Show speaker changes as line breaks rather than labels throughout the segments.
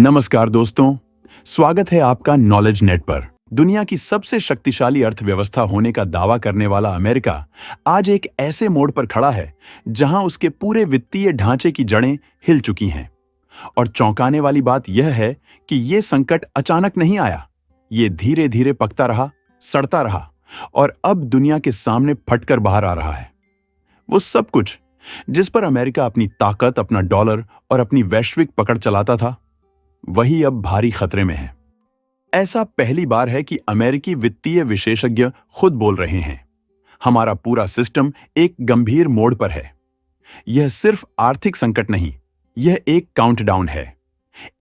नमस्कार दोस्तों, स्वागत है आपका नॉलेज नेट पर। दुनिया की सबसे शक्तिशाली अर्थव्यवस्था होने का दावा करने वाला अमेरिका आज एक ऐसे मोड़ पर खड़ा है जहां उसके पूरे वित्तीय ढांचे की जड़ें हिल चुकी हैं। और चौंकाने वाली बात यह है कि ये संकट अचानक नहीं आया। ये धीरे धीरे पकता रहा, सड़ता रहा और अब दुनिया के सामने फटकर बाहर आ रहा है। वो सब कुछ जिस पर अमेरिका अपनी ताकत, अपना डॉलर और अपनी वैश्विक पकड़ चलाता था, वही अब भारी खतरे में है। ऐसा पहली बार है कि अमेरिकी वित्तीय विशेषज्ञ खुद बोल रहे हैं, हमारा पूरा सिस्टम एक गंभीर मोड़ पर है। यह सिर्फ आर्थिक संकट नहीं, यह एक काउंटडाउन है।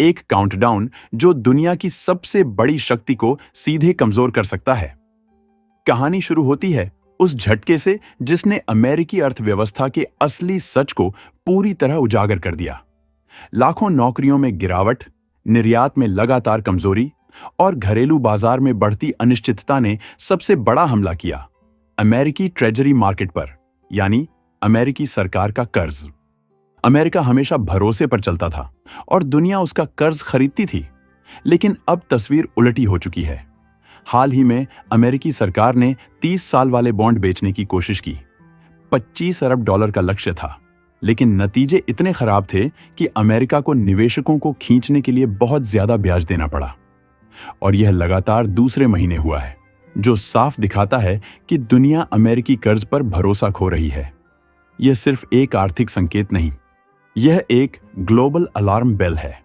एक काउंटडाउन जो दुनिया की सबसे बड़ी शक्ति को सीधे कमजोर कर सकता है। कहानी शुरू होती है उस झटके से जिसने अमेरिकी अर्थव्यवस्था के असली सच को पूरी तरह उजागर कर दिया। लाखों नौकरियों में गिरावट, निर्यात में लगातार कमजोरी और घरेलू बाजार में बढ़ती अनिश्चितता ने सबसे बड़ा हमला किया अमेरिकी ट्रेजरी मार्केट पर, यानी अमेरिकी सरकार का कर्ज। अमेरिका हमेशा भरोसे पर चलता था और दुनिया उसका कर्ज खरीदती थी, लेकिन अब तस्वीर उलटी हो चुकी है। हाल ही में अमेरिकी सरकार ने 30 साल वाले बॉन्ड बेचने की कोशिश की। 25 अरब डॉलर का लक्ष्य था, लेकिन नतीजे इतने खराब थे कि अमेरिका को निवेशकों को खींचने के लिए बहुत ज्यादा ब्याज देना पड़ा। और यह लगातार दूसरे महीने हुआ है, जो साफ दिखाता है कि दुनिया अमेरिकी कर्ज पर भरोसा खो रही है। यह सिर्फ एक आर्थिक संकेत नहीं, यह एक ग्लोबल अलार्म बेल है।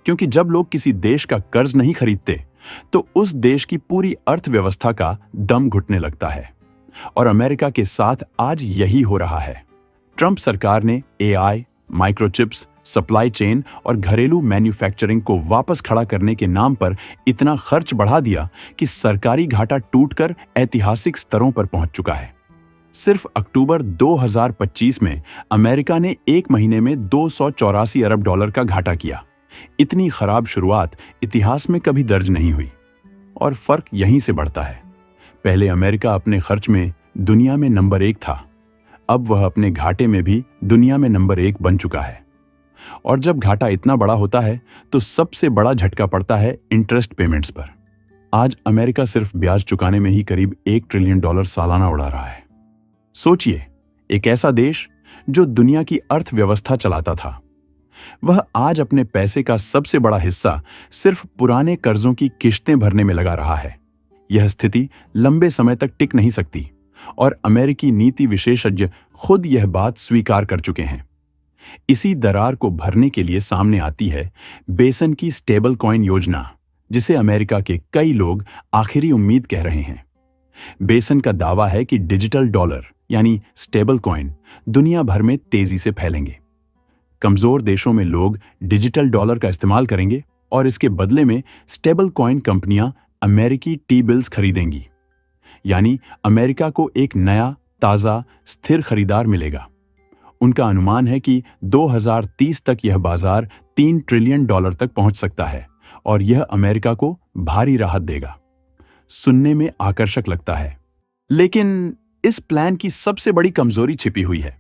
क्योंकि जब लोग किसी देश का कर्ज नहीं खरीदते, तो उस देश की पूरी अर्थव्यवस्था का दम घुटने लगता है। और अमेरिका के साथ आज यही हो रहा है। ट्रंप सरकार ने एआई, माइक्रोचिप्स, सप्लाई चेन और घरेलू मैन्युफैक्चरिंग को वापस खड़ा करने के नाम पर इतना खर्च बढ़ा दिया कि सरकारी घाटा टूटकर ऐतिहासिक स्तरों पर पहुंच चुका है। सिर्फ अक्टूबर 2025 में अमेरिका ने एक महीने में 284 अरब डॉलर का घाटा किया। इतनी खराब शुरुआत इतिहास में कभी दर्ज नहीं हुई। और फर्क यहीं से बढ़ता है। पहले अमेरिका अपने खर्च में दुनिया में नंबर 1 था, अब वह अपने घाटे में भी दुनिया में नंबर 1 बन चुका है। और जब घाटा इतना बड़ा होता है तो सबसे बड़ा झटका पड़ता है इंटरेस्ट पेमेंट्स पर। आज अमेरिका सिर्फ ब्याज चुकाने में ही करीब $1 ट्रिलियन सालाना उड़ा रहा है। सोचिए, एक ऐसा देश जो दुनिया की अर्थव्यवस्था चलाता था, वह आज अपने पैसे का सबसे बड़ा हिस्सा सिर्फ पुराने कर्जों की किश्तें भरने में लगा रहा है। यह स्थिति लंबे समय तक टिक नहीं सकती और अमेरिकी नीति विशेषज्ञ खुद यह बात स्वीकार कर चुके हैं। इसी दरार को भरने के लिए सामने आती है बेसन की स्टेबल कॉइन योजना, जिसे अमेरिका के कई लोग आखिरी उम्मीद कह रहे हैं। बेसन का दावा है कि डिजिटल डॉलर यानी स्टेबल कॉइन दुनिया भर में तेजी से फैलेंगे। कमजोर देशों में लोग डिजिटल डॉलर का इस्तेमाल करेंगे और इसके बदले में स्टेबल कॉइन कंपनियां अमेरिकी टी बिल्स खरीदेंगी। यानी अमेरिका को एक नया, ताजा, स्थिर खरीदार मिलेगा। उनका अनुमान है कि 2030 तक यह बाजार $3 ट्रिलियन तक पहुंच सकता है और यह अमेरिका को भारी राहत देगा। सुनने में आकर्षक लगता है, लेकिन इस प्लान की सबसे बड़ी कमजोरी छिपी हुई है।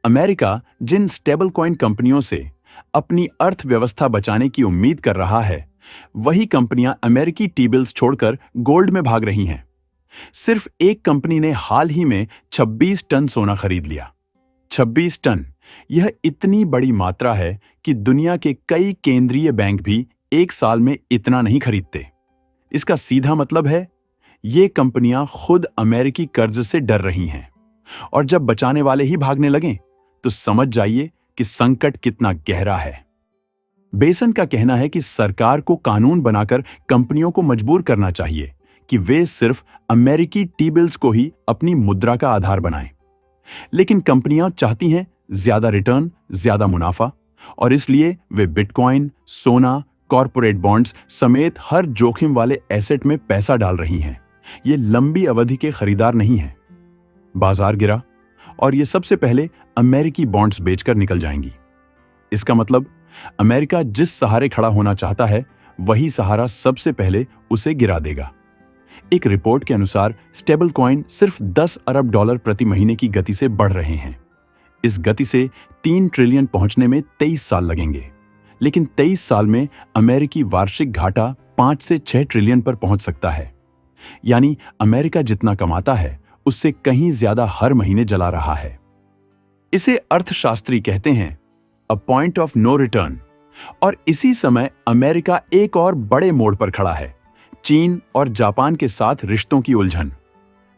अमेरिका जिन स्टेबल कॉइन कंपनियों से अपनी अर्थव्यवस्था बचाने की उम्मीद कर रहा है, वही कंपनियां अमेरिकी टी बिल्स छोड़कर गोल्ड में भाग रही हैं। सिर्फ एक कंपनी ने हाल ही में 26 टन सोना खरीद लिया। 26 टन, यह इतनी बड़ी मात्रा है कि दुनिया के कई केंद्रीय बैंक भी एक साल में इतना नहीं खरीदते। इसका सीधा मतलब है, ये कंपनियां खुद अमेरिकी कर्ज से डर रही हैं। और जब बचाने वाले ही भागने लगें, तो समझ जाइए कि संकट कितना गहरा है। बेसन का कहना है कि सरकार को कानून बनाकर कंपनियों को मजबूर करना चाहिए कि वे सिर्फ अमेरिकी टी बिल्स को ही अपनी मुद्रा का आधार बनाएं। लेकिन कंपनियां चाहती हैं ज्यादा रिटर्न, ज्यादा मुनाफा, और इसलिए वे बिटकॉइन, सोना, कॉरपोरेट बॉन्ड्स समेत हर जोखिम वाले एसेट में पैसा डाल रही हैं। ये लंबी अवधि के खरीदार नहीं हैं। बाजार गिरा और ये सबसे पहले अमेरिकी बॉन्ड्स बेचकर निकल जाएंगी। इसका मतलब अमेरिका जिस सहारे खड़ा होना चाहता है, वही सहारा सबसे पहले उसे गिरा देगा। एक रिपोर्ट के अनुसार स्टेबल कॉइन सिर्फ $10 अरब प्रति महीने की गति से बढ़ रहे हैं। इस गति से 3 ट्रिलियन पहुंचने में 23 साल लगेंगे, लेकिन 23 साल में अमेरिकी वार्षिक घाटा 5 से 6 ट्रिलियन पर पहुंच सकता है। यानी अमेरिका जितना कमाता है उससे कहीं ज्यादा हर महीने जला रहा है। इसे अर्थशास्त्री कहते हैं a point of no return. और इसी समय अमेरिका एक और बड़े मोड़ पर खड़ा है, चीन और जापान के साथ रिश्तों की उलझन।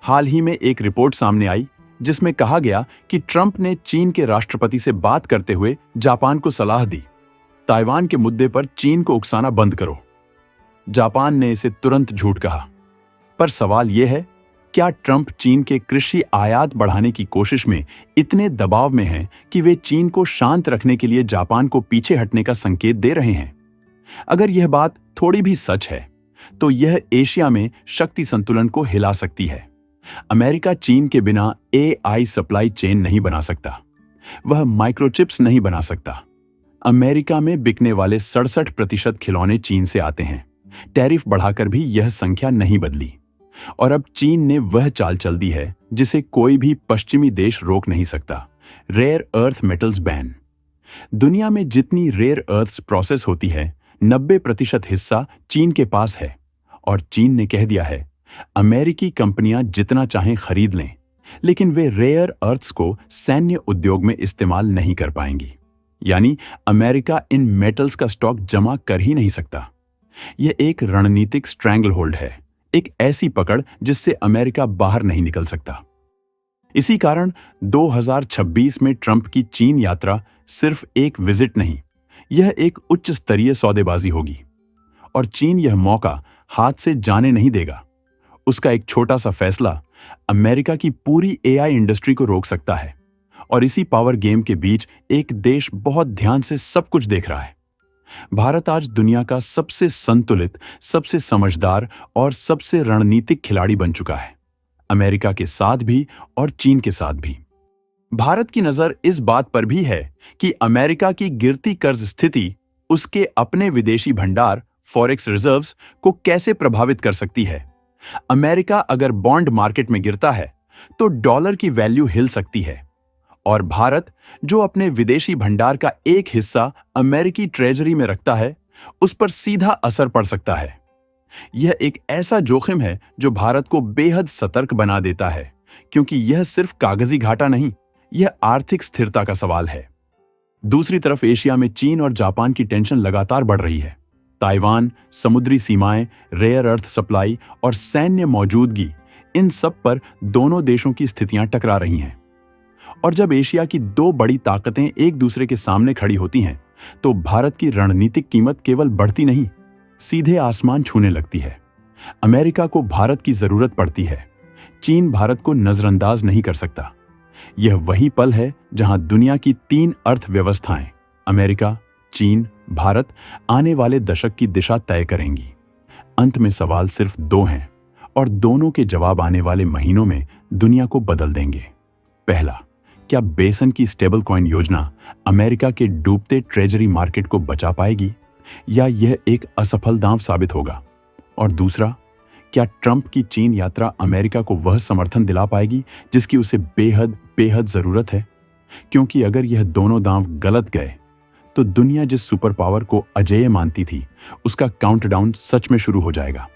हाल ही में एक रिपोर्ट सामने आई जिसमें कहा गया कि ट्रंप ने चीन के राष्ट्रपति से बात करते हुए जापान को सलाह दी, ताइवान के मुद्दे पर चीन को उकसाना बंद करो। जापान ने इसे तुरंत झूठ कहा। पर सवाल यह है, क्या ट्रंप चीन के कृषि आयात बढ़ाने की कोशिश में इतने दबाव में हैं कि वे चीन को शांत रखने के लिए जापान को पीछे हटने का संकेत दे रहे हैं? अगर यह बात थोड़ी भी सच है तो यह एशिया में शक्ति संतुलन को हिला सकती है। अमेरिका चीन के बिना एआई सप्लाई चेन नहीं बना सकता, वह माइक्रोचिप्स नहीं बना सकता। अमेरिका में बिकने वाले 67% खिलौने चीन से आते हैं। टैरिफ बढ़ाकर भी यह संख्या नहीं बदली। और अब चीन ने वह चाल चल दी है जिसे कोई भी पश्चिमी देश रोक नहीं सकता, रेयर अर्थ मेटल्स बैन। दुनिया में जितनी रेयर अर्थ्स प्रोसेस होती है 90% हिस्सा चीन के पास है। और चीन ने कह दिया है अमेरिकी कंपनियां जितना चाहें खरीद लें, लेकिन वे रेयर अर्थ्स को सैन्य उद्योग में इस्तेमाल नहीं कर पाएंगी। यानी अमेरिका इन मेटल्स का स्टॉक जमा कर ही नहीं सकता। यह एक रणनीतिक स्ट्रैंगल होल्ड है, एक ऐसी पकड़ जिससे अमेरिका बाहर नहीं निकल सकता। इसी कारण 2026 में ट्रंप की चीन यात्रा सिर्फ एक विजिट नहीं, यह एक उच्च स्तरीय सौदेबाजी होगी। और चीन यह मौका हाथ से जाने नहीं देगा। उसका एक छोटा सा फैसला अमेरिका की पूरी एआई इंडस्ट्री को रोक सकता है। और इसी पावर गेम के बीच एक देश बहुत ध्यान से सब कुछ देख रहा है। भारत आज दुनिया का सबसे संतुलित, सबसे समझदार और सबसे रणनीतिक खिलाड़ी बन चुका है, अमेरिका के साथ भी और चीन के साथ भी। भारत की नजर इस बात पर भी है कि अमेरिका की गिरती कर्ज स्थिति उसके अपने विदेशी भंडार फॉरेक्स रिजर्व्स को कैसे प्रभावित कर सकती है। अमेरिका अगर बॉन्ड मार्केट में गिरता है तो डॉलर की वैल्यू हिल सकती है। और भारत जो अपने विदेशी भंडार का एक हिस्सा अमेरिकी ट्रेजरी में रखता है, उस पर सीधा असर पड़ सकता है। यह एक ऐसा जोखिम है जो भारत को बेहद सतर्क बना देता है, क्योंकि यह सिर्फ कागजी घाटा नहीं, यह आर्थिक स्थिरता का सवाल है। दूसरी तरफ एशिया में चीन और जापान की टेंशन लगातार बढ़ रही है। ताइवान, समुद्री सीमाएं, रेयर अर्थ सप्लाई और सैन्य मौजूदगी, इन सब पर दोनों देशों की स्थितियां टकरा रही हैं। और जब एशिया की दो बड़ी ताकतें एक दूसरे के सामने खड़ी होती हैं, तो भारत की रणनीतिक कीमत केवल बढ़ती नहीं, सीधे आसमान छूने लगती है। अमेरिका को भारत की जरूरत पड़ती है, चीन भारत को नजरअंदाज नहीं कर सकता। यह वही पल है जहां दुनिया की 3 अर्थव्यवस्थाएं, अमेरिका, चीन, भारत, आने वाले दशक की दिशा तय करेंगी। अंत में सवाल सिर्फ 2 हैं, और दोनों के जवाब आने वाले महीनों में दुनिया को बदल देंगे। पहला, क्या बेसन की स्टेबल कॉइन योजना अमेरिका के डूबते ट्रेजरी मार्केट को बचा पाएगी, या यह एक असफल दांव साबित होगा? और दूसरा, क्या ट्रंप की चीन यात्रा अमेरिका को वह समर्थन दिला पाएगी जिसकी उसे बेहद बेहद जरूरत है? क्योंकि अगर यह दोनों दांव गलत गए तो दुनिया जिस सुपर पावर को अजेय मानती थी, उसका काउंटडाउन सच में शुरू हो जाएगा।